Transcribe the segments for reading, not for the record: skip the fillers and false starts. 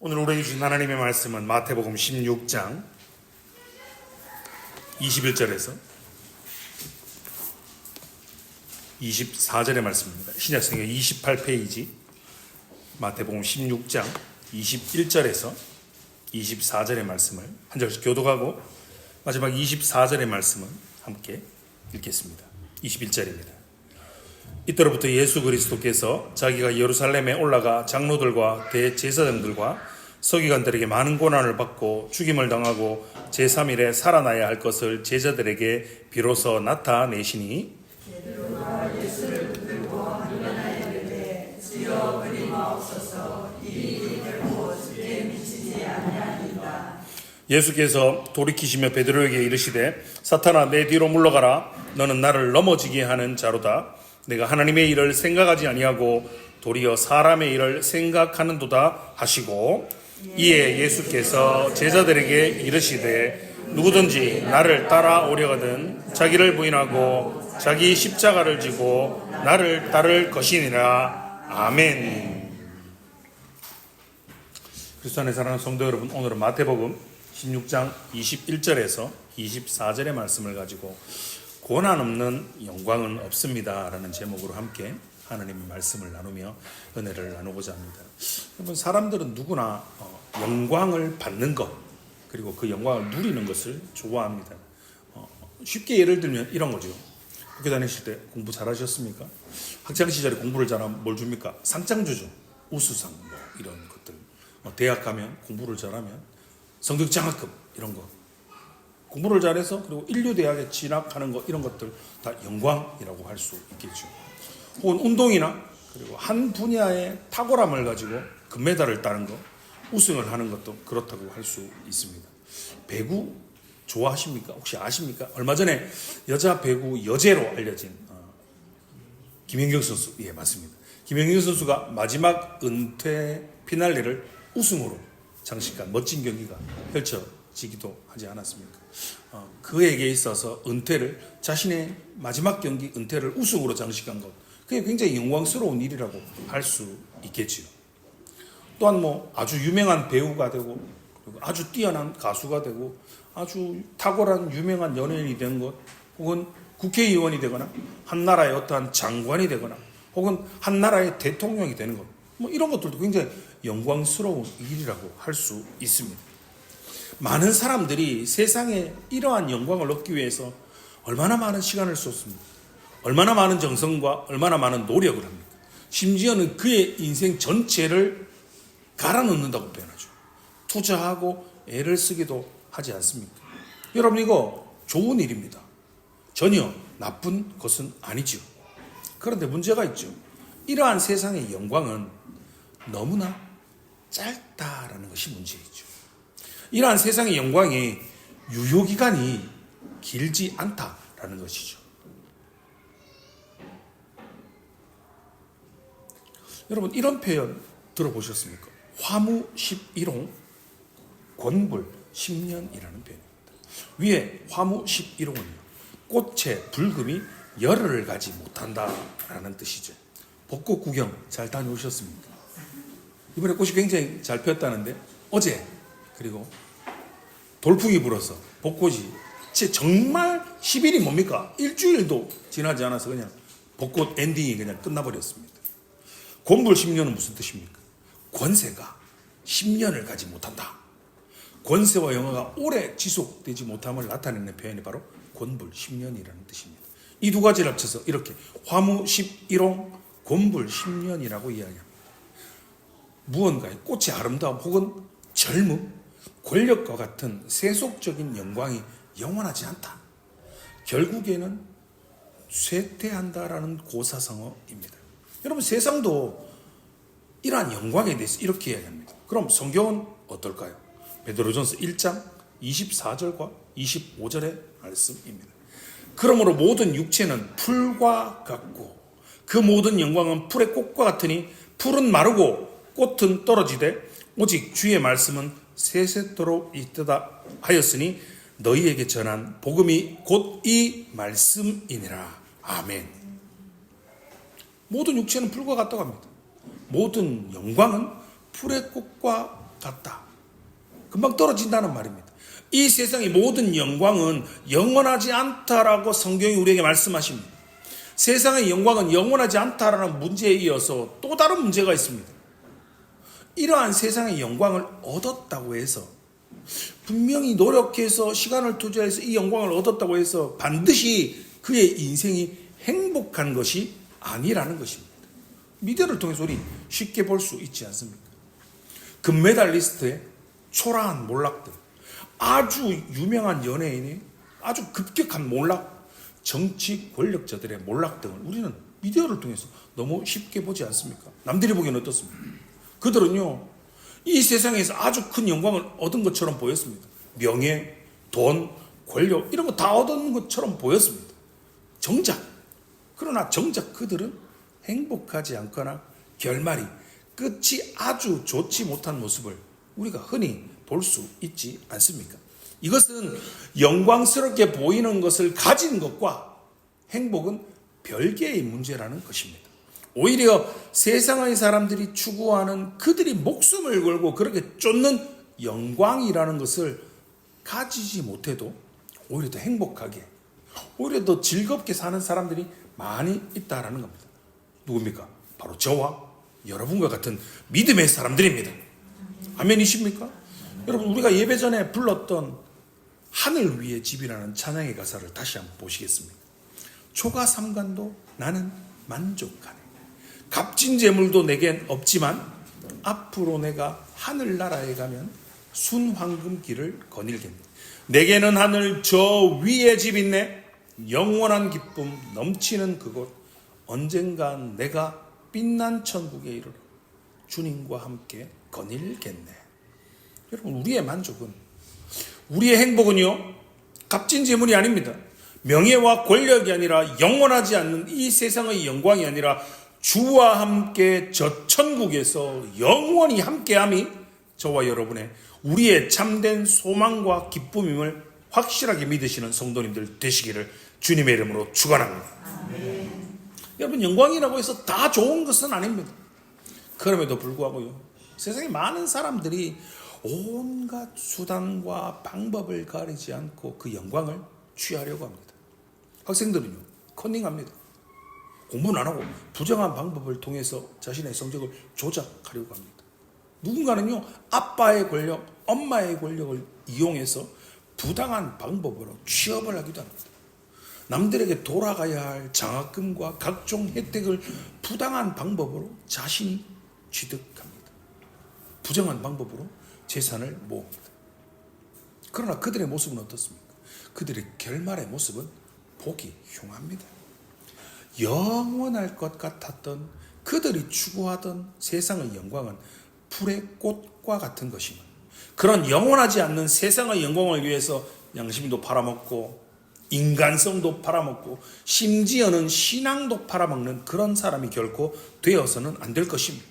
오늘 우리에게 주신 하나님의 말씀은 마태복음 16장 21절에서 24절의 말씀입니다. 신약성경 28페이지 마태복음 16장 21절에서 24절의 말씀을 한 절씩 교독하고 마지막 24절의 말씀은 함께 읽겠습니다. 21절입니다. 이때로부터 예수 그리스도께서 자기가 예루살렘에 올라가 장로들과 대제사장들과 서기관들에게 많은 고난을 받고 죽임을 당하고 제3일에 살아나야 할 것을 제자들에게 비로소 나타내시니 예수를 붙들고 일어나 이르되 주여 그리마옵소서 이 일이 결코 주께 미치지 아니하리이다. 예수께서 돌이키시며 베드로에게 이르시되 사탄아 내 뒤로 물러가라 너는 나를 넘어지게 하는 자로다. 내가 하나님의 일을 생각하지 아니하고 도리어 사람의 일을 생각하는도다 하시고 이에 예수께서 제자들에게 이르시되 누구든지 나를 따라오려거든 자기를 부인하고 자기 십자가를 지고 나를 따를 것이니라. 아멘. 그리스도 안에 사랑하는 성도 여러분, 오늘은 마태복음 16장 21절에서 24절의 말씀을 가지고 고난 없는 영광은 없습니다 라는 제목으로 함께 하나님의 말씀을 나누며 은혜를 나누고자 합니다. 여러분, 사람들은 누구나 영광을 받는 것 그리고 그 영광을 누리는 것을 좋아합니다. 쉽게 예를 들면 이런 거죠. 학교 다니실 때 공부 잘하셨습니까? 학창시절에 공부를 잘하면 뭘 줍니까? 상장 주죠. 우수상 뭐 이런 것들. 대학 가면 공부를 잘하면 성적 장학금 이런 거. 공부를 잘해서 그리고 인류대학에 진학하는 거 이런 것들 다 영광이라고 할 수 있겠죠. 혹은 운동이나 그리고 한 분야의 탁월함을 가지고 금메달을 따는 거, 우승을 하는 것도 그렇다고 할 수 있습니다. 배구 좋아하십니까? 혹시 아십니까? 얼마 전에 여자 배구 여제로 알려진 김연경 선수, 예 맞습니다. 김연경 선수가 마지막 은퇴 피날레를 우승으로 장식한 멋진 경기가 펼쳐지기도 하지 않았습니까? 그에게 있어서 은퇴를 자신의 마지막 경기 은퇴를 우승으로 장식한 것, 그게 굉장히 영광스러운 일이라고 할 수 있겠지요. 또한 뭐 아주 유명한 배우가 되고 그리고 아주 뛰어난 가수가 되고 아주 탁월한 유명한 연예인이 된 것, 혹은 국회의원이 되거나 한 나라의 어떠한 장관이 되거나 혹은 한 나라의 대통령이 되는 것, 뭐 이런 것들도 굉장히 영광스러운 일이라고 할 수 있습니다. 많은 사람들이 세상에 이러한 영광을 얻기 위해서 얼마나 많은 시간을 쏟습니까? 얼마나 많은 정성과 얼마나 많은 노력을 합니까? 심지어는 그의 인생 전체를 갈아넣는다고 표현하죠. 투자하고 애를 쓰기도 하지 않습니까? 여러분, 이거 좋은 일입니다. 전혀 나쁜 것은 아니죠. 그런데 문제가 있죠. 이러한 세상의 영광은 너무나 짧다라는 것이 문제이죠. 이러한 세상의 영광이 유효기간이 길지 않다라는 것이죠. 여러분, 이런 표현 들어보셨습니까? 화무 11홍, 권불 10년이라는 표현입니다. 위에 화무 11홍은요, 꽃의 붉음이 열흘을 가지 못한다라는 뜻이죠. 벚꽃 구경 잘 다녀오셨습니까? 이번에 꽃이 굉장히 잘 피었다는데 어제 그리고 돌풍이 불어서 벚꽃이 정말 10일이 뭡니까? 일주일도 지나지 않아서 그냥 벚꽃 엔딩이 그냥 끝나버렸습니다. 권불 10년은 무슨 뜻입니까? 권세가 10년을 가지 못한다. 권세와 영화가 오래 지속되지 못함을 나타내는 표현이 바로 권불 10년이라는 뜻입니다. 이 두 가지를 합쳐서 이렇게 화무 11홍, 권불 10년이라고 이야기합니다. 무언가의 꽃의 아름다움 혹은 젊음, 권력과 같은 세속적인 영광이 영원하지 않다. 결국에는 쇠퇴한다라는 고사성어입니다. 여러분, 세상도 이러한 영광에 대해서 이렇게 이야기합니다. 그럼 성경은 어떨까요? 베드로전서 1장 24절과 25절의 말씀입니다. 그러므로 모든 육체는 풀과 같고 그 모든 영광은 풀의 꽃과 같으니 풀은 마르고 꽃은 떨어지되 오직 주의 말씀은 세세토록 있다 하였으니 너희에게 전한 복음이 곧 이 말씀이니라. 아멘. 모든 육체는 풀과 같다고 합니다. 모든 영광은 풀의 꽃과 같다. 금방 떨어진다는 말입니다. 이 세상의 모든 영광은 영원하지 않다라고 성경이 우리에게 말씀하십니다. 세상의 영광은 영원하지 않다라는 문제에 이어서 또 다른 문제가 있습니다. 이러한 세상의 영광을 얻었다고 해서, 분명히 노력해서 시간을 투자해서 이 영광을 얻었다고 해서 반드시 그의 인생이 행복한 것이 아니라는 것입니다. 미디어를 통해서 우리 쉽게 볼 수 있지 않습니까? 금메달리스트의 초라한 몰락들, 아주 유명한 연예인의 아주 급격한 몰락, 정치 권력자들의 몰락 등을 우리는 미디어를 통해서 너무 쉽게 보지 않습니까? 남들이 보기에는 어떻습니까? 그들은요, 이 세상에서 아주 큰 영광을 얻은 것처럼 보였습니다. 명예, 돈, 권력 이런 거 다 얻은 것처럼 보였습니다. 그러나 정작 그들은 행복하지 않거나 결말이, 끝이 아주 좋지 못한 모습을 우리가 흔히 볼 수 있지 않습니까? 이것은 영광스럽게 보이는 것을 가진 것과 행복은 별개의 문제라는 것입니다. 오히려 세상의 사람들이 추구하는 그들이 목숨을 걸고 그렇게 쫓는 영광이라는 것을 가지지 못해도 오히려 더 행복하게, 오히려 더 즐겁게 사는 사람들이 많이 있다라는 겁니다. 누굽니까? 바로 저와 여러분과 같은 믿음의 사람들입니다. 아멘이십니까? 여러분, 우리가 예배 전에 불렀던 하늘 위의 집이라는 찬양의 가사를 다시 한번 보시겠습니다. 초가 삼간도 나는 만족하네. 값진 재물도 내겐 없지만 앞으로 내가 하늘나라에 가면 순황금길을 거닐겠네. 내게는 하늘 저 위에 집 있네. 영원한 기쁨 넘치는 그곳. 언젠간 내가 빛난 천국에 이르러 주님과 함께 거닐겠네. 여러분, 우리의 만족은, 우리의 행복은요, 값진 재물이 아닙니다. 명예와 권력이 아니라, 영원하지 않는 이 세상의 영광이 아니라 주와 함께 저 천국에서 영원히 함께함이 저와 여러분의, 우리의 참된 소망과 기쁨임을 확실하게 믿으시는 성도님들 되시기를 주님의 이름으로 축원합니다. 여러분, 영광이라고 해서 다 좋은 것은 아닙니다. 그럼에도 불구하고요, 세상에 많은 사람들이 온갖 수단과 방법을 가리지 않고 그 영광을 취하려고 합니다. 학생들은요, 컨닝합니다. 공부는 안 하고 부정한 방법을 통해서 자신의 성적을 조작하려고 합니다. 누군가는요, 아빠의 권력, 엄마의 권력을 이용해서 부당한 방법으로 취업을 하기도 합니다. 남들에게 돌아가야 할 장학금과 각종 혜택을 부당한 방법으로 자신이 취득합니다. 부정한 방법으로 재산을 모읍니다. 그러나 그들의 모습은 어떻습니까? 그들의 결말의 모습은 보기 흉합니다. 영원할 것 같았던, 그들이 추구하던 세상의 영광은 풀의 꽃과 같은 것이며, 그런 영원하지 않는 세상의 영광을 위해서 양심도 팔아먹고 인간성도 팔아먹고 심지어는 신앙도 팔아먹는 그런 사람이 결코 되어서는 안 될 것입니다.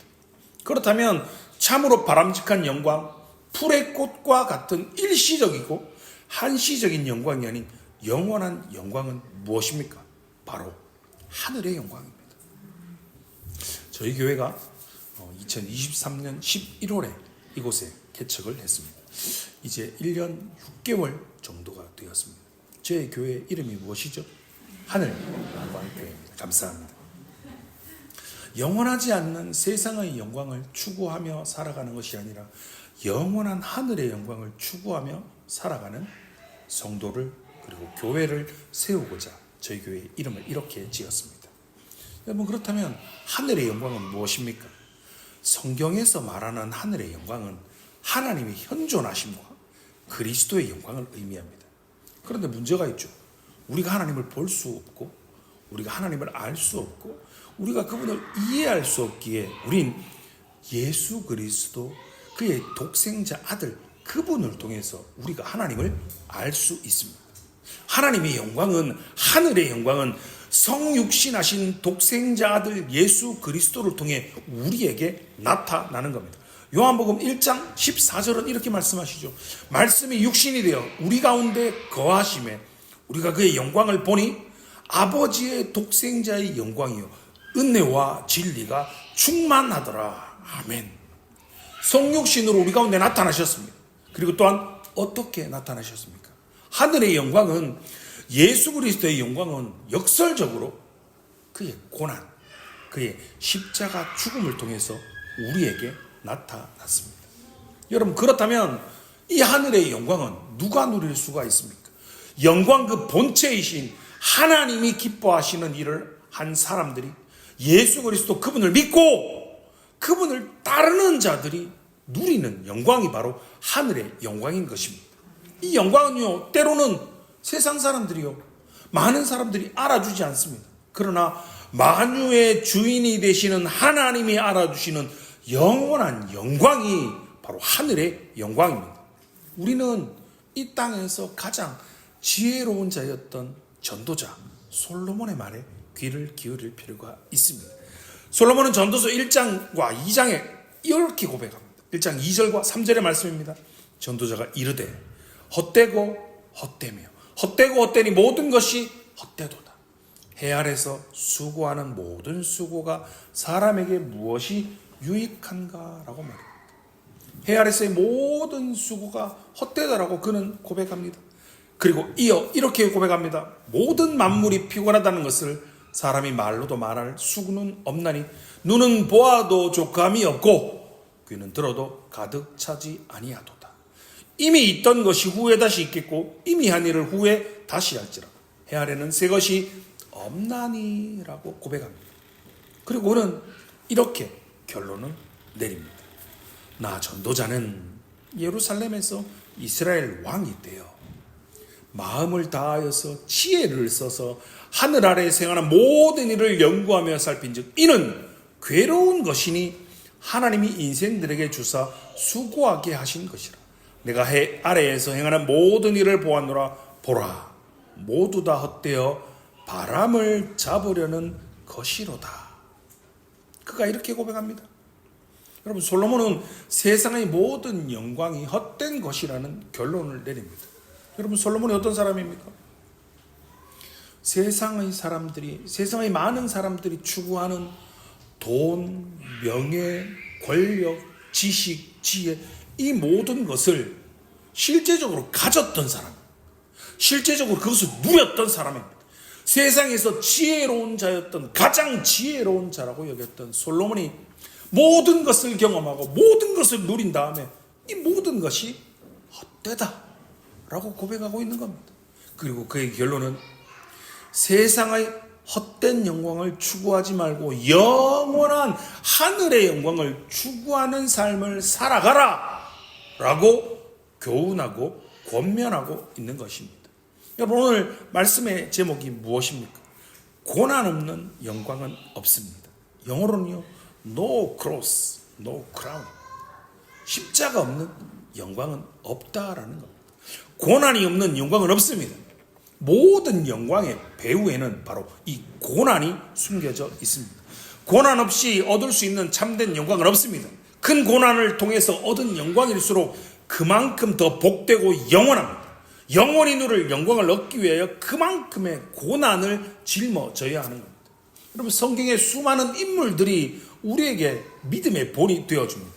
그렇다면 참으로 바람직한 영광, 풀의 꽃과 같은 일시적이고 한시적인 영광이 아닌 영원한 영광은 무엇입니까? 바로 하늘의 영광입니다. 저희 교회가 2023년 11월에 이곳에 개척을 했습니다. 이제 1년 6개월 정도가 되었습니다. 제 교회 이름이 무엇이죠? 하늘 영광교회입니다. 감사합니다. 영원하지 않는 세상의 영광을 추구하며 살아가는 것이 아니라 영원한 하늘의 영광을 추구하며 살아가는 성도를, 그리고 교회를 세우고자 저희 교회의 이름을 이렇게 지었습니다. 여러분, 그렇다면 하늘의 영광은 무엇입니까? 성경에서 말하는 하늘의 영광은 하나님의 현존하심과 그리스도의 영광을 의미합니다. 그런데 문제가 있죠. 우리가 하나님을 볼 수 없고, 우리가 하나님을 알 수 없고, 우리가 그분을 이해할 수 없기에 우린 예수 그리스도, 그의 독생자 아들, 그분을 통해서 우리가 하나님을 알 수 있습니다. 하나님의 영광은, 하늘의 영광은 성육신하신 독생자 아들 예수 그리스도를 통해 우리에게 나타나는 겁니다. 요한복음 1장 14절은 이렇게 말씀하시죠. 말씀이 육신이 되어 우리 가운데 거하심에 우리가 그의 영광을 보니 아버지의 독생자의 영광이요 은혜와 진리가 충만하더라. 아멘. 성육신으로 우리 가운데 나타나셨습니다. 그리고 또한 어떻게 나타나셨습니까? 하늘의 영광은, 예수 그리스도의 영광은 역설적으로 그의 고난, 그의 십자가 죽음을 통해서 우리에게 나타났습니다. 여러분, 그렇다면 이 하늘의 영광은 누가 누릴 수가 있습니까? 영광 그 본체이신 하나님이 기뻐하시는 일을 한 사람들이, 예수 그리스도 그분을 믿고 그분을 따르는 자들이 누리는 영광이 바로 하늘의 영광인 것입니다. 이 영광은요, 때로는 세상 사람들이요, 많은 사람들이 알아주지 않습니다. 그러나 만유의 주인이 되시는 하나님이 알아주시는 영원한 영광이 바로 하늘의 영광입니다. 우리는 이 땅에서 가장 지혜로운 자였던 전도자 솔로몬의 말에 귀를 기울일 필요가 있습니다. 솔로몬은 전도서 1장과 2장에 이렇게 고백합니다. 1장 2절과 3절의 말씀입니다. 전도자가 이르되 헛되고 헛되며 헛되고 헛되니 모든 것이 헛되도다. 해 아래서 수고하는 모든 수고가 사람에게 무엇이 유익한가라고 말합니다. 해 아래서의 모든 수고가 헛되다라고 그는 고백합니다. 그리고 이어 이렇게 고백합니다. 모든 만물이 피곤하다는 것을 사람이 말로도 말할 수는 없나니 눈은 보아도 족함이 없고 귀는 들어도 가득 차지 아니하도다. 이미 있던 것이 후에 다시 있겠고 이미 한 일을 후에 다시 할지라 해 아래는 새 것이 없나니라고 고백합니다. 그리고 그는 이렇게 결론을 내립니다. 나 전도자는 예루살렘에서 이스라엘 왕이 되어 마음을 다하여서 지혜를 써서 하늘 아래에 생하는 모든 일을 연구하며 살핀즉 이는 괴로운 것이니 하나님이 인생들에게 주사 수고하게 하신 것이라. 내가 해 아래에서 행하는 모든 일을 보았노라. 보라, 모두 다 헛되어 바람을 잡으려는 것이로다. 그가 이렇게 고백합니다. 여러분, 솔로몬은 세상의 모든 영광이 헛된 것이라는 결론을 내립니다. 여러분, 솔로몬이 어떤 사람입니까? 세상의 많은 사람들이 추구하는 돈, 명예, 권력, 지식, 지혜, 이 모든 것을 실제적으로 가졌던 사람, 실제적으로 그것을 누렸던 사람입니다. 세상에서 지혜로운 자였던, 가장 지혜로운 자라고 여겼던 솔로몬이 모든 것을 경험하고 모든 것을 누린 다음에 이 모든 것이 헛되다 라고 고백하고 있는 겁니다. 그리고 그의 결론은 세상의 헛된 영광을 추구하지 말고 영원한 하늘의 영광을 추구하는 삶을 살아가라 라고 교훈하고 권면하고 있는 것입니다. 여러분, 오늘 말씀의 제목이 무엇입니까? 고난 없는 영광은 없습니다. 영어로는요, No cross, no crown. 십자가 없는 영광은 없다라는 겁니다. 고난이 없는 영광은 없습니다. 모든 영광의 배후에는 바로 이 고난이 숨겨져 있습니다. 고난 없이 얻을 수 있는 참된 영광은 없습니다. 큰 고난을 통해서 얻은 영광일수록 그만큼 더 복되고 영원합니다. 영원히 누릴 영광을 얻기 위하여 그만큼의 고난을 짊어져야 하는 겁니다. 여러분, 성경의 수많은 인물들이 우리에게 믿음의 본이 되어줍니다.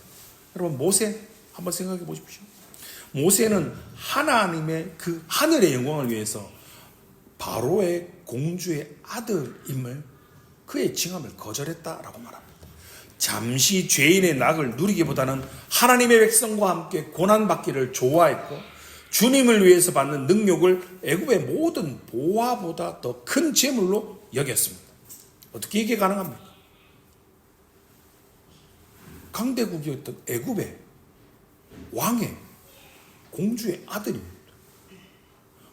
여러분, 모세 한번 생각해 보십시오. 모세는 하나님의 그 하늘의 영광을 위해서 바로의 공주의 아들임을, 그의 칭함을 거절했다라고 말합니다. 잠시 죄인의 낙을 누리기보다는 하나님의 백성과 함께 고난받기를 좋아했고 주님을 위해서 받는 능력을 애굽의 모든 보화보다 더 큰 재물로 여겼습니다. 어떻게 이게 가능합니까? 강대국이었던 애굽의 왕의 공주의 아들입니다.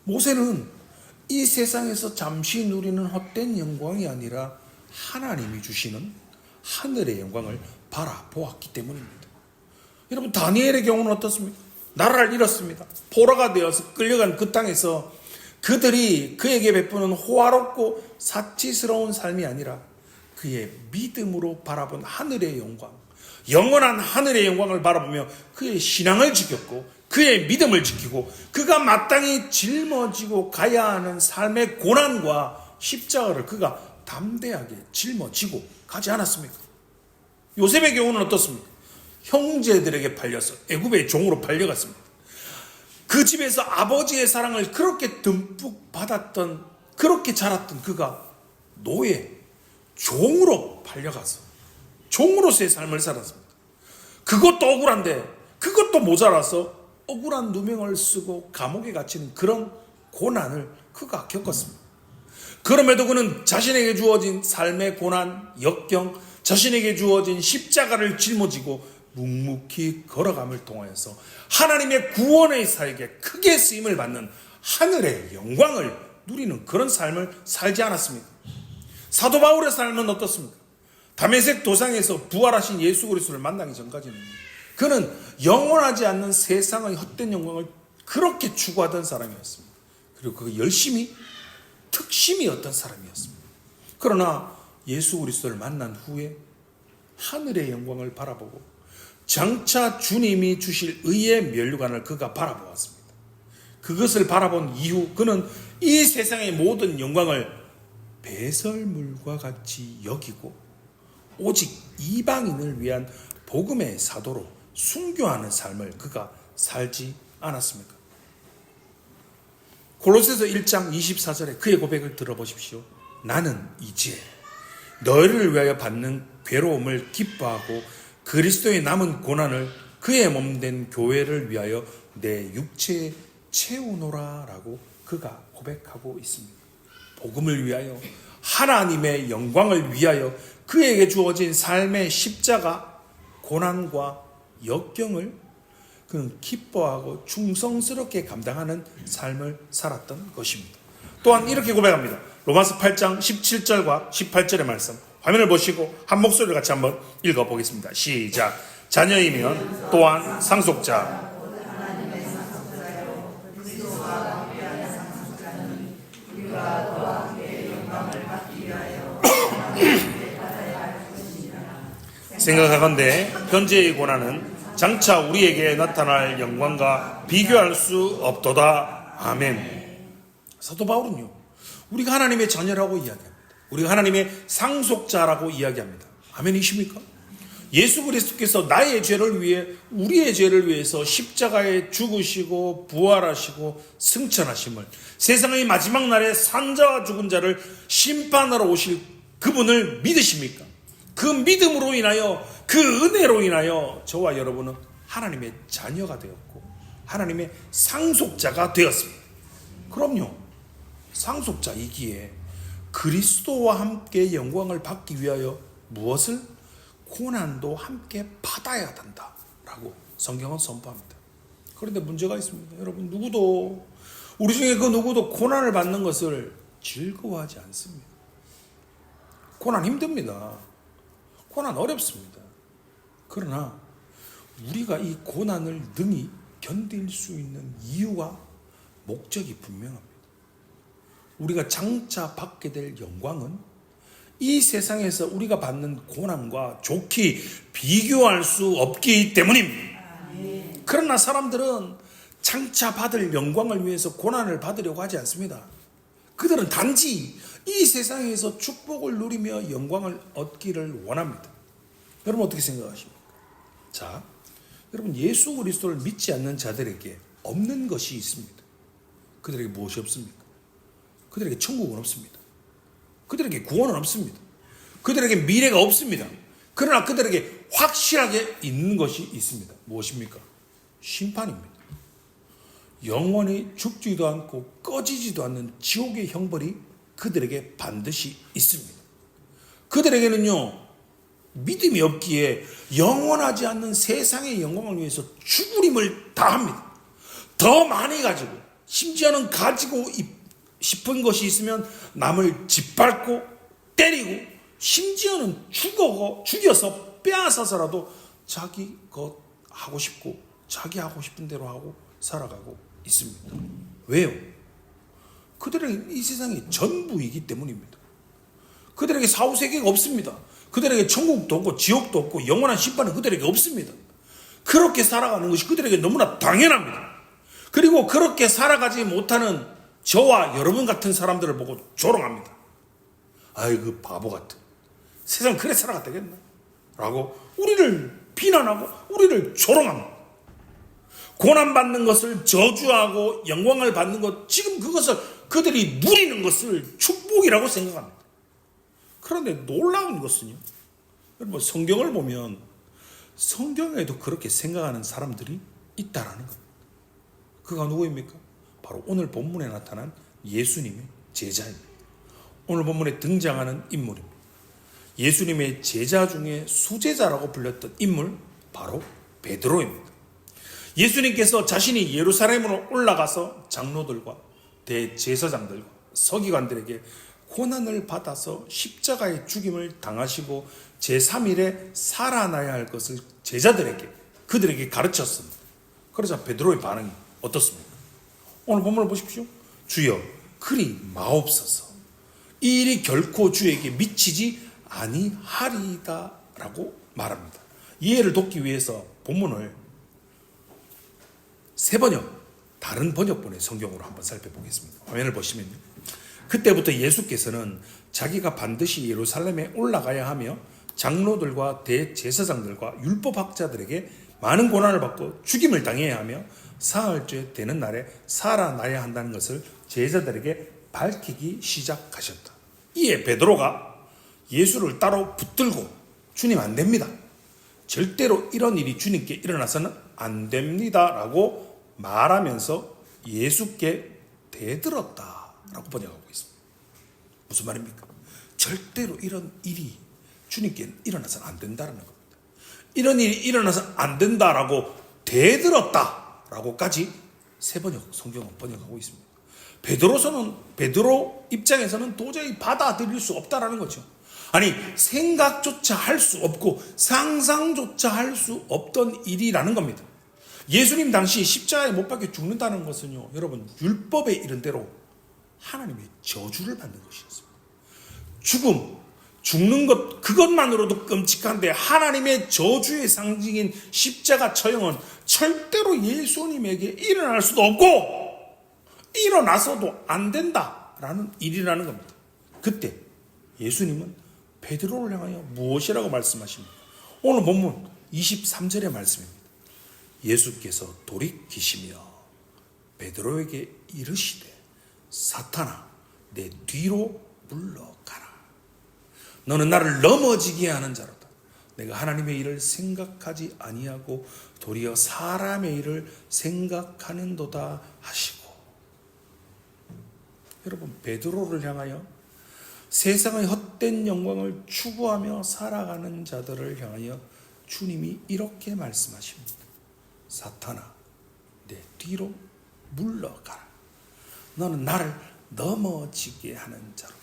모세는 이 세상에서 잠시 누리는 헛된 영광이 아니라 하나님이 주시는 하늘의 영광을 바라보았기 때문입니다. 여러분, 다니엘의 경우는 어떻습니까? 나라를 잃었습니다. 포로가 되어서 끌려간 그 땅에서 그들이 그에게 베푸는 호화롭고 사치스러운 삶이 아니라 그의 믿음으로 바라본 하늘의 영광, 영원한 하늘의 영광을 바라보며 그의 신앙을 지켰고 그의 믿음을 지키고 그가 마땅히 짊어지고 가야 하는 삶의 고난과 십자가를 그가 담대하게 짊어지고 가지 않았습니까? 요셉의 경우는 어떻습니까? 형제들에게 팔려서 애굽의 종으로 팔려갔습니다. 그 집에서 아버지의 사랑을 그렇게 듬뿍 받았던, 그렇게 자랐던 그가 노예, 종으로 팔려가서 종으로서의 삶을 살았습니다. 그것도 억울한데 그것도 모자라서 억울한 누명을 쓰고 감옥에 갇히는 그런 고난을 그가 겪었습니다. 그럼에도 그는 자신에게 주어진 삶의 고난, 역경, 자신에게 주어진 십자가를 짊어지고 묵묵히 걸어감을 통하여서 하나님의 구원의 사역에 크게 쓰임을 받는 하늘의 영광을 누리는 그런 삶을 살지 않았습니까? 사도 바울의 삶은 어떻습니까? 다메섹 도상에서 부활하신 예수 그리스도를 만나기 전까지는 그는 영원하지 않는 세상의 헛된 영광을 그렇게 추구하던 사람이었습니다. 그리고 그 열심히 특심이었던 사람이었습니다. 그러나 예수 그리스도를 만난 후에 하늘의 영광을 바라보고 장차 주님이 주실 의의 면류관을 그가 바라보았습니다. 그것을 바라본 이후 그는 이 세상의 모든 영광을 배설물과 같이 여기고 오직 이방인을 위한 복음의 사도로 순교하는 삶을 그가 살지 않았습니까? 골로새서 1장 24절에 그의 고백을 들어보십시오. 나는 이제 너희를 위하여 받는 괴로움을 기뻐하고 그리스도의 남은 고난을 그의 몸된 교회를 위하여 내 육체에 채우노라 라고 그가 고백하고 있습니다. 복음을 위하여, 하나님의 영광을 위하여 그에게 주어진 삶의 십자가, 고난과 역경을 그는 기뻐하고 충성스럽게 감당하는 삶을 살았던 것입니다. 또한 이렇게 고백합니다. 로마서 8장 17절과 18절의 말씀 화면을 보시고 한 목소리를 같이 한번 읽어보겠습니다. 시작. 자녀이면 또한 상속자, 생각하건대 현재의 고난은 장차 우리에게 나타날 영광과 비교할 수 없도다. 아멘. 사도 바울은요, 우리가 하나님의 자녀라고 이야기합니다. 우리가 하나님의 상속자라고 이야기합니다. 아멘이십니까? 예수 그리스도께서 나의 죄를 위해, 우리의 죄를 위해서 십자가에 죽으시고 부활하시고 승천하심을, 세상의 마지막 날에 산자와 죽은 자를 심판하러 오실 그분을 믿으십니까? 그 믿음으로 인하여, 그 은혜로 인하여 저와 여러분은 하나님의 자녀가 되었고 하나님의 상속자가 되었습니다. 그럼요, 상속자이기에 그리스도와 함께 영광을 받기 위하여 무엇을? 고난도 함께 받아야 된다라고 성경은 선포합니다. 그런데 문제가 있습니다. 여러분, 우리 중에 그 누구도 고난을 받는 것을 즐거워하지 않습니다. 고난 힘듭니다. 고난 어렵습니다. 그러나 우리가 이 고난을 능히 견딜 수 있는 이유와 목적이 분명합니다. 우리가 장차 받게 될 영광은 이 세상에서 우리가 받는 고난과 좋게 비교할 수 없기 때문입니다. 그러나 사람들은 장차 받을 영광을 위해서 고난을 받으려고 하지 않습니다. 그들은 단지 이 세상에서 축복을 누리며 영광을 얻기를 원합니다. 여러분 어떻게 생각하십니까? 자, 여러분, 예수 그리스도를 믿지 않는 자들에게 없는 것이 있습니다. 그들에게 무엇이 없습니까? 그들에게 천국은 없습니다. 그들에게 구원은 없습니다. 그들에게 미래가 없습니다. 그러나 그들에게 확실하게 있는 것이 있습니다. 무엇입니까? 심판입니다. 영원히 죽지도 않고 꺼지지도 않는 지옥의 형벌이 그들에게 반드시 있습니다. 그들에게는요, 믿음이 없기에 영원하지 않는 세상의 영광을 위해서 죽으림을 다합니다. 더 많이 가지고, 심지어는 가지고 싶은 것이 있으면 남을 짓밟고 때리고, 심지어는 죽여서 빼앗아서라도 자기 것 하고 싶고 자기 하고 싶은 대로 하고 살아가고 있습니다. 왜요? 그들에게 이 세상이 전부이기 때문입니다. 그들에게 사후세계가 없습니다. 그들에게 천국도 없고 지옥도 없고 영원한 심판은 그들에게 없습니다. 그렇게 살아가는 것이 그들에게 너무나 당연합니다. 그리고 그렇게 살아가지 못하는 저와 여러분 같은 사람들을 보고 조롱합니다. 아이, 그 바보 같은, 세상 그래 살아갔다겠나? 라고 우리를 비난하고 우리를 조롱합니다. 고난받는 것을 저주하고 영광을 받는 것, 지금 그것을 그들이 누리는 것을 축복이라고 생각합니다. 그런데 놀라운 것은요, 여러분 성경을 보면 성경에도 그렇게 생각하는 사람들이 있다라는 겁니다. 그가 누구입니까? 바로 오늘 본문에 나타난 예수님의 제자입니다. 오늘 본문에 등장하는 인물입니다. 예수님의 제자 중에 수제자라고 불렸던 인물, 바로 베드로입니다. 예수님께서 자신이 예루살렘으로 올라가서 장로들과 대제사장들과 서기관들에게 고난을 받아서 십자가의 죽임을 당하시고 제3일에 살아나야 할 것을 제자들에게, 그들에게 가르쳤습니다. 그러자 베드로의 반응이 어떻습니까? 오늘 본문을 보십시오. 주여 그리 마옵소서, 이 일이 결코 주에게 미치지 아니하리이다 라고 말합니다. 이해를 돕기 위해서 본문을 세 번역, 다른 번역본의 성경으로 한번 살펴보겠습니다. 화면을 보시면요, 그때부터 예수께서는 자기가 반드시 예루살렘에 올라가야 하며 장로들과 대제사장들과 율법학자들에게 많은 고난을 받고 죽임을 당해야 하며 사흘째 되는 날에 살아나야 한다는 것을 제자들에게 밝히기 시작하셨다. 이에 베드로가 예수를 따로 붙들고, 주님 안 됩니다, 절대로 이런 일이 주님께 일어나서는 안 됩니다 라고 말하면서 예수께 대들었다 라고 번역하고 있습니다. 무슨 말입니까? 절대로 이런 일이 주님께 일어나서는 안 된다는 겁니다. 이런 일이 일어나서는 안 된다라고 대들었다 라고까지 세 번역 성경은 번역하고 있습니다. 베드로 입장에서는 도저히 받아들일 수 없다라는 거죠. 아니, 생각조차 할 수 없고 상상조차 할 수 없던 일이라는 겁니다. 예수님 당시 십자가에 못 박혀 죽는다는 것은요, 여러분, 율법에 이른 대로 하나님의 저주를 받는 것이었습니다. 죽는 것, 그것만으로도 끔찍한데 하나님의 저주의 상징인 십자가 처형은 절대로 예수님에게 일어날 수도 없고 일어나서도 안 된다라는 일이라는 겁니다. 그때 예수님은 베드로를 향하여 무엇이라고 말씀하십니까? 오늘 본문 23절의 말씀입니다. 예수께서 돌이키시며 베드로에게 이르시되 사탄아 내 뒤로 물러가라. 너는 나를 넘어지게 하는 자로다. 내가 하나님의 일을 생각하지 아니하고 도리어 사람의 일을 생각하는도다 하시고. 여러분, 베드로를 향하여 세상의 헛된 영광을 추구하며 살아가는 자들을 향하여 주님이 이렇게 말씀하십니다. 사탄아 내 뒤로 물러가라. 너는 나를 넘어지게 하는 자로다.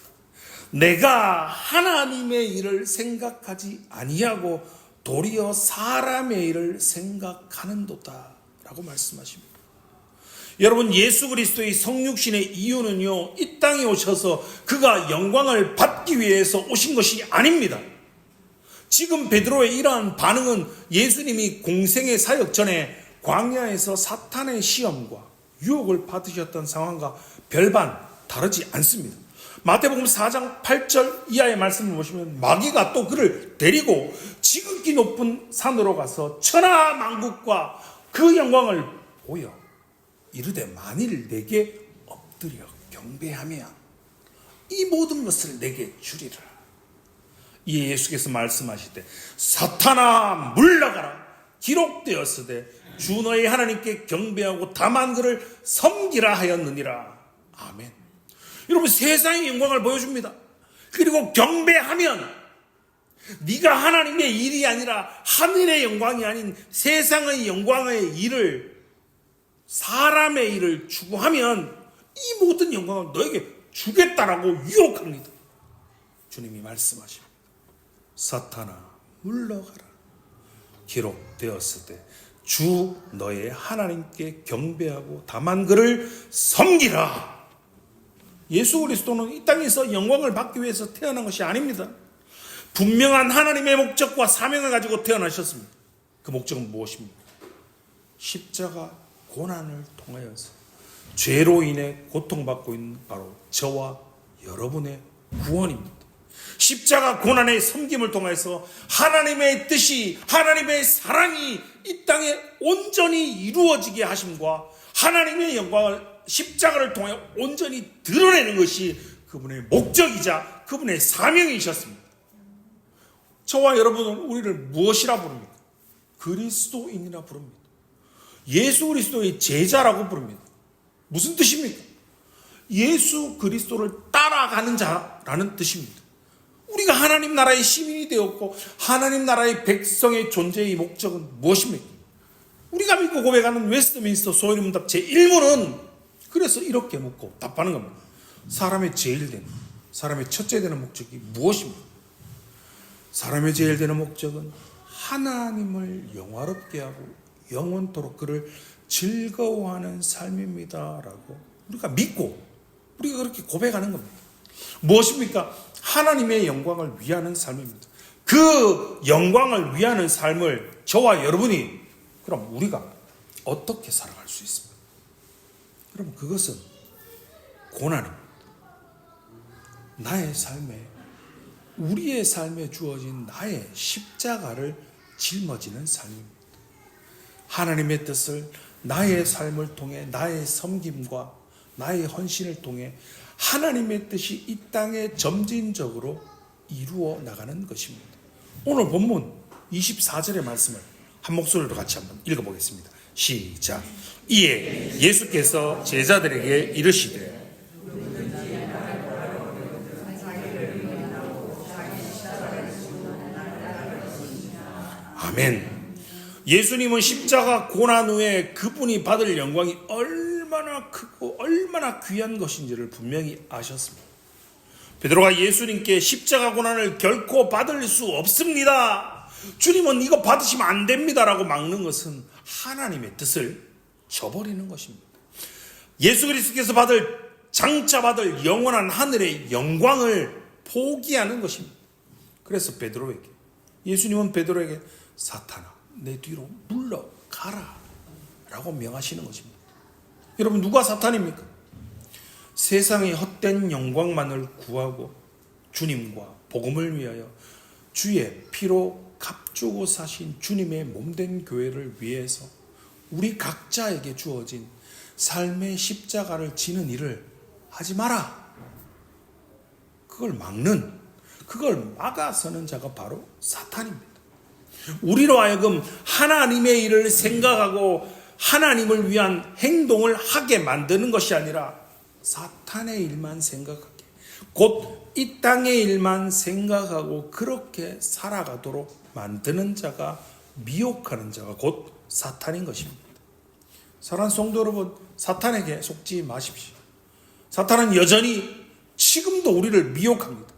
내가 하나님의 일을 생각하지 아니하고 도리어 사람의 일을 생각하는도다 라고 말씀하십니다. 여러분, 예수 그리스도의 성육신의 이유는요, 이 땅에 오셔서 그가 영광을 받기 위해서 오신 것이 아닙니다. 지금 베드로의 이러한 반응은 예수님이 공생의 사역 전에 광야에서 사탄의 시험과 유혹을 받으셨던 상황과 별반 다르지 않습니다. 마태복음 4장 8절 이하의 말씀을 보시면 마귀가 또 그를 데리고 지극히 높은 산으로 가서 천하 만국과 그 영광을 보여 이르되 만일 내게 엎드려 경배하면 이 모든 것을 내게 주리라. 이에 예수께서 말씀하시되 사탄아 물러가라. 기록되었으되 주 너의 하나님께 경배하고 다만 그를 섬기라 하였느니라. 아멘. 여러분, 세상의 영광을 보여줍니다. 그리고 경배하면 네가 하나님의 일이 아니라 하늘의 영광이 아닌 세상의 영광의 일을, 사람의 일을 추구하면 이 모든 영광을 너에게 주겠다라고 유혹합니다. 주님이 말씀하십니다. 사탄아 물러가라. 기록되었으되 주 너의 하나님께 경배하고 다만 그를 섬기라. 예수 그리스도는 이 땅에서 영광을 받기 위해서 태어난 것이 아닙니다. 분명한 하나님의 목적과 사명을 가지고 태어나셨습니다. 그 목적은 무엇입니까? 십자가 고난을 통하여서 죄로 인해 고통받고 있는 바로 저와 여러분의 구원입니다. 십자가 고난의 섬김을 통해서 하나님의 뜻이, 하나님의 사랑이 이 땅에 온전히 이루어지게 하심과 하나님의 영광을 십자가를 통해 온전히 드러내는 것이 그분의 목적이자 그분의 사명이셨습니다. 저와 여러분은 우리를 무엇이라 부릅니까? 그리스도인이라 부릅니다. 예수 그리스도의 제자라고 부릅니다. 무슨 뜻입니까? 예수 그리스도를 따라가는 자라는 뜻입니다. 우리가 하나님 나라의 시민이 되었고 하나님 나라의 백성의 존재의 목적은 무엇입니까? 우리가 믿고 고백하는 웨스트민스터 소위문답 제1문은 그래서 이렇게 묻고 답하는 겁니다. 사람의 제일 되는, 사람의 첫째 되는 목적이 무엇입니까? 사람의 제일 되는 목적은 하나님을 영화롭게 하고 영원토록 그를 즐거워하는 삶입니다 라고 우리가 믿고 우리가 그렇게 고백하는 겁니다. 무엇입니까? 하나님의 영광을 위하는 삶입니다. 그 영광을 위하는 삶을 저와 여러분이, 그럼 우리가 어떻게 살아갈 수 있습니까? 그럼 그것은 고난입니다. 나의 삶에, 우리의 삶에 주어진 나의 십자가를 짊어지는 삶입니다. 하나님의 뜻을 나의 삶을 통해, 나의 섬김과 나의 헌신을 통해 하나님의 뜻이 이 땅에 점진적으로 이루어 나가는 것입니다. 오늘 본문 24절의 말씀을 한 목소리로 같이 한번 읽어보겠습니다. 시작. 이에 예수께서 제자들에게 이르시되 아멘. 예수님은 십자가 고난 후에 그분이 받을 영광이 얼마나 크고 얼마나 귀한 것인지를 분명히 아셨습니다. 베드로가 예수님께 십자가 고난을 결코 받을 수 없습니다, 주님은 이거 받으시면 안 됩니다 라고 막는 것은 하나님의 뜻을 저버리는 것입니다. 예수 그리스도께서 장차 받을 영원한 하늘의 영광을 포기하는 것입니다. 그래서 베드로에게, 예수님은 베드로에게 사탄아 내 뒤로 물러가라 라고 명하시는 것입니다. 여러분, 누가 사탄입니까? 세상의 헛된 영광만을 구하고 주님과 복음을 위하여 주의 피로 값주고 사신 주님의 몸된 교회를 위해서 우리 각자에게 주어진 삶의 십자가를 지는 일을 하지 마라. 그걸 막아서는 자가 바로 사탄입니다. 우리로 하여금 하나님의 일을 생각하고 하나님을 위한 행동을 하게 만드는 것이 아니라 사탄의 일만 생각하게, 곧 이 땅의 일만 생각하고 그렇게 살아가도록 만드는 자가, 미혹하는 자가 곧 사탄인 것입니다. 사랑하는 성도 여러분, 사탄에게 속지 마십시오. 사탄은 여전히 지금도 우리를 미혹합니다.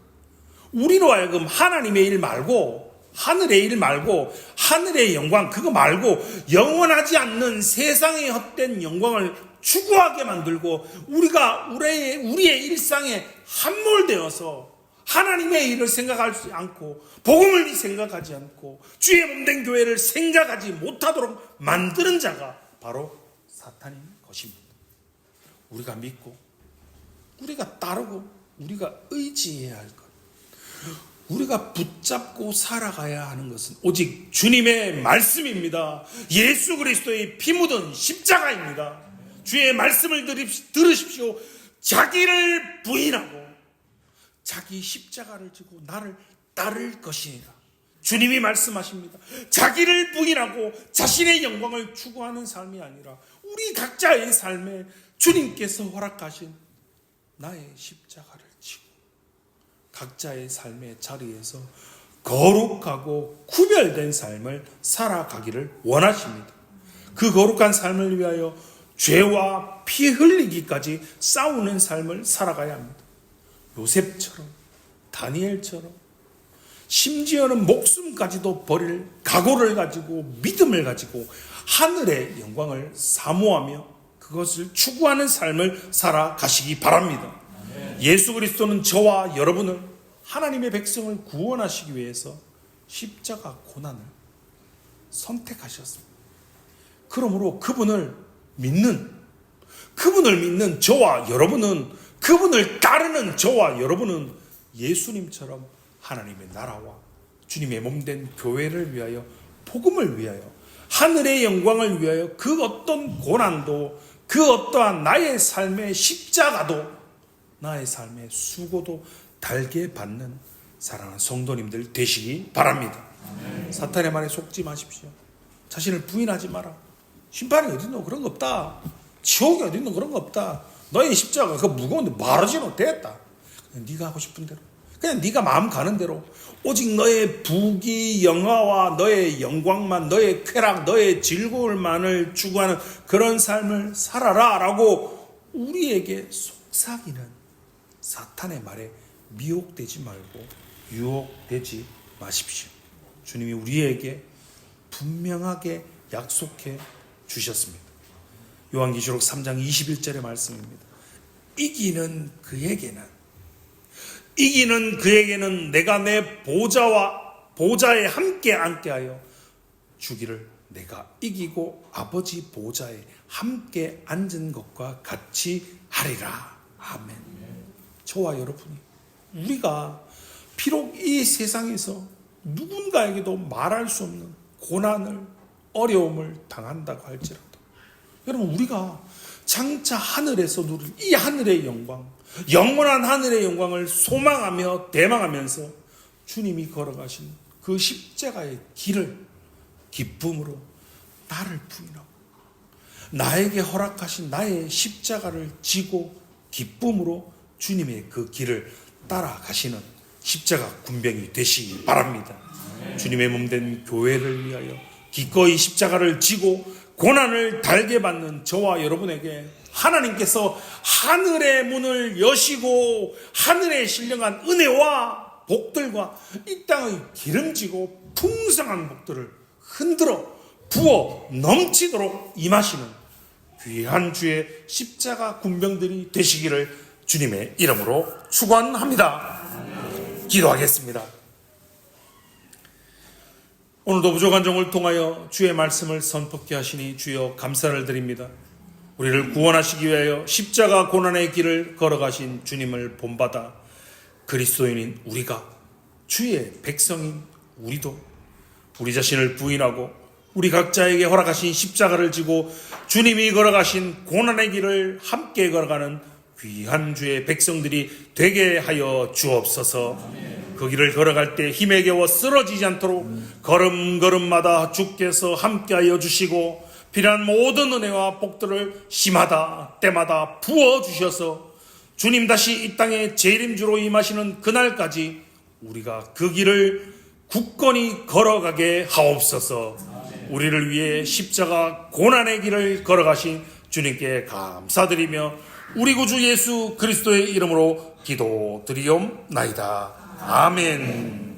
우리로 하여금 하나님의 일 말고, 하늘의 일 말고, 하늘의 영광 그거 말고 영원하지 않는 세상의 헛된 영광을 추구하게 만들고 우리가 우리의 일상에 함몰되어서 하나님의 일을 생각하지 않고 복음을 생각하지 않고 주의 몸된 교회를 생각하지 못하도록 만드는 자가 바로 사탄인 것입니다. 우리가 믿고 우리가 따르고 우리가 의지해야 할 것, 우리가 붙잡고 살아가야 하는 것은 오직 주님의 말씀입니다. 예수 그리스도의 피 묻은 십자가입니다. 주의 말씀을 들으십시오. 자기를 부인하고 자기 십자가를 지고 나를 따를 것이니라. 주님이 말씀하십니다. 자기를 부인하고 자신의 영광을 추구하는 삶이 아니라 우리 각자의 삶에 주님께서 허락하신 나의 십자가를 지고 각자의 삶의 자리에서 거룩하고 구별된 삶을 살아가기를 원하십니다. 그 거룩한 삶을 위하여 죄와 피 흘리기까지 싸우는 삶을 살아가야 합니다. 요셉처럼, 다니엘처럼, 심지어는 목숨까지도 버릴 각오를 가지고 믿음을 가지고 하늘의 영광을 사모하며 그것을 추구하는 삶을 살아가시기 바랍니다. 예수 그리스도는 저와 여러분을, 하나님의 백성을 구원하시기 위해서 십자가 고난을 선택하셨습니다. 그러므로 그분을 믿는 저와 여러분은, 그분을 따르는 저와 여러분은 예수님처럼 하나님의 나라와 주님의 몸된 교회를 위하여, 복음을 위하여, 하늘의 영광을 위하여 그 어떤 고난도, 그 어떠한 나의 삶의 십자가도, 나의 삶의 수고도 달게 받는 사랑하는 성도님들 되시기 바랍니다. 사탄의 말에 속지 마십시오. 자신을 부인하지 마라. 심판이 어딨노? 그런 거 없다. 지옥이 어딨노? 그런 거 없다. 너의 십자가 그거 무거운데 말하지는 됐다. 그냥 네가 하고 싶은 대로, 그냥 네가 마음 가는 대로, 오직 너의 부귀 영화와 너의 영광만, 너의 쾌락, 너의 즐거움만을 추구하는 그런 삶을 살아라 라고 우리에게 속삭이는 사탄의 말에 미혹되지 말고 유혹되지 마십시오. 주님이 우리에게 분명하게 약속해 주셨습니다. 요한계시록 3장 21절의 말씀입니다. 이기는 그에게는 내가 내 보좌에 함께 앉게 하여 주기를, 내가 이기고 아버지 보좌에 함께 앉은 것과 같이 하리라. 아멘. 저와 여러분이, 우리가 비록 이 세상에서 누군가에게도 말할 수 없는 고난을, 어려움을 당한다고 할지라도, 여러분, 우리가 장차 하늘에서 누릴 이 하늘의 영광, 영원한 하늘의 영광을 소망하며 대망하면서 주님이 걸어가신 그 십자가의 길을 기쁨으로 나를 부인하고, 나에게 허락하신 나의 십자가를 지고 기쁨으로 주님의 그 길을 따라가시는 십자가 군병이 되시기 바랍니다. 주님의 몸된 교회를 위하여 기꺼이 십자가를 지고 고난을 달게 받는 저와 여러분에게 하나님께서 하늘의 문을 여시고 하늘에 신령한 은혜와 복들과 이 땅의 기름지고 풍성한 복들을 흔들어 부어 넘치도록 임하시는 귀한 주의 십자가 군병들이 되시기를 주님의 이름으로 축원합니다. 기도하겠습니다. 오늘도 부족한 종을 통하여 주의 말씀을 선포케 하시니 주여 감사를 드립니다. 우리를 구원하시기 위하여 십자가 고난의 길을 걸어가신 주님을 본받아 그리스도인인 우리가, 주의 백성인 우리도 우리 자신을 부인하고 우리 각자에게 허락하신 십자가를 지고 주님이 걸어가신 고난의 길을 함께 걸어가는 귀한 주의 백성들이 되게 하여 주옵소서. 그 길을 걸어갈 때 힘에 겨워 쓰러지지 않도록 걸음걸음마다 주께서 함께하여 주시고 필요한 모든 은혜와 복들을 시마다 때마다 부어주셔서 주님 다시 이 땅에 재림주로 임하시는 그날까지 우리가 그 길을 굳건히 걸어가게 하옵소서. 우리를 위해 십자가 고난의 길을 걸어가신 주님께 감사드리며 우리 구주 예수 그리스도의 이름으로 기도드리옵나이다. 아멘.